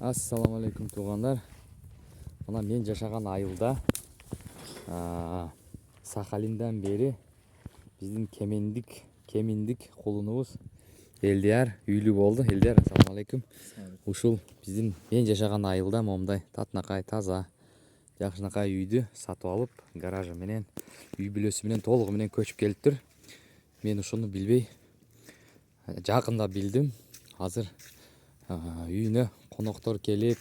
Ассаламу алейкум туғандар. Мына мен жашаған айылда Сахалиндан бері біздің кемендік құлыныбыз Элдияр үйлі болды. Элдияр, ассаламу алейкум. Ушул біздің мен жашаған айылда момдай татнакай таза жакшынакай үйді сатып алып, гаражы менен, үй бүлөсү менен толугу менен көчүп келиптир. Мен ушуну билбей жакында билдим. Азыр үйүнө коноктор келип,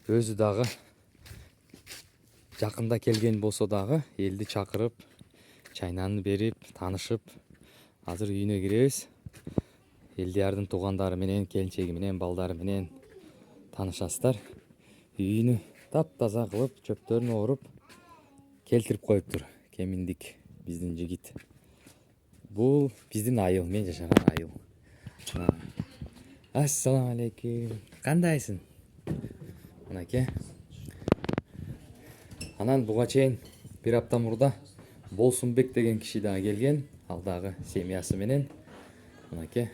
өзү дагы жакында келген болсо дагы элди чакырып, чайнаны берип, таанышып, азыр үйүнө киребиз. Элдиярдын туугандары менен, келинчеги менен, балдары менен таанышасыздар. Үйүнү таптаза кылып, чөптөрүн оруп келтирип коюптур. Кеминдик биздин жигит. Бул биздин айыл, мен жашаган айыл. Ассаламу алейкум. Кандайсың? Мынакей. Анан буга чейин бир апта мурда Болсунбек деген киши дагы келген, ал дагы семьясы менен. Мынакей.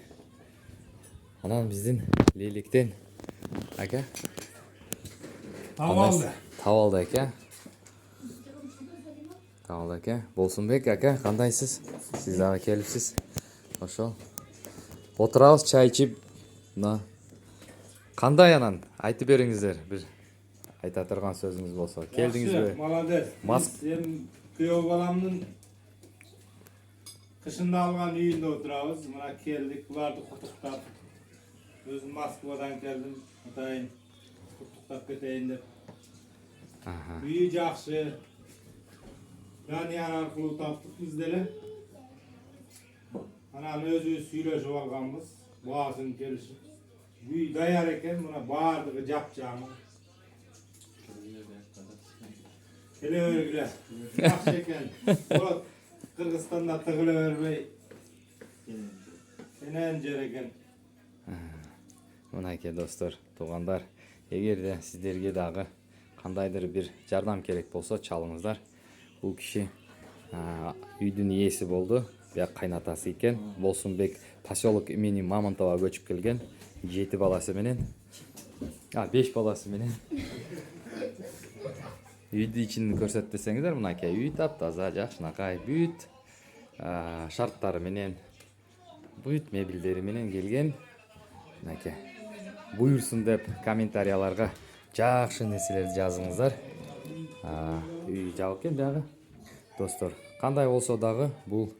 Анан биздин Лейлектен ака табалды ака. Табалды ака. Болсунбек ака, кандайсыз? Сиз дагы келипсиз. Ошол. Отурабыз, чай ичип. Кандай анан? Айтып бериңиздер, бир айта турган сөзүңүз болсо. Келдиңизби? Молодец. Сен күйөө баламдын кышында алган үйүндө отурабыз. Мына келдик, буларды куттуктап. Өзүм Москвадан келдим. Атайын куттуктап кетейин деп. Үйү жакшы. Данияр аркылуу таптык биз деле. Анан өзүбүз сүйлөшүп алганбыз. Баасын келишип. Үй даяр экен, мына баардыгы жапжаңы. Келе бергиле. Жакшы экен. Болот Кыргызстанда тыгыла бербей. Энен жер экен. Мынакей достор, туугандар, эгерде сиздерге дагы кандайдыр бир жардам керек болсо, чалыңыздар. Бул киши үйдүн ээси болду. Бияк кайнатасы экен. Болсунбек поселок имени Мамонтова көчүп келген. 7 баласы менен. 5 баласы менен. Үйдү ичин көрсөт десеңиздер, мынакей үй таптаза, жакшынакай, бүт шарттары менен, бүт мебелдери менен келген. Мынакей. Буйрсун деп комментарияларга жакшы нерселерди жазыңыздар. Үй жабык экен дагы. Достор, кандай болсо дагы бул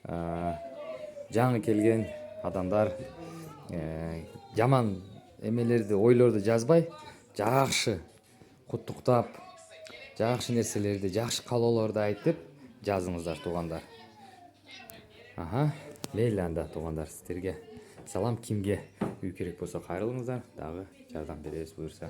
жаңы келген адамдар жаман эмелерди, ойлорду жазбай, жакшы куттуктап, жакшы нерселерди, жакшы каалоолорду айтып жазыңыздар туугандар. Мейли анда туугандар, сиздерге салам. Кимге үй керек болсо кайрылыңыздар, дагы жардам беребиз буюрса.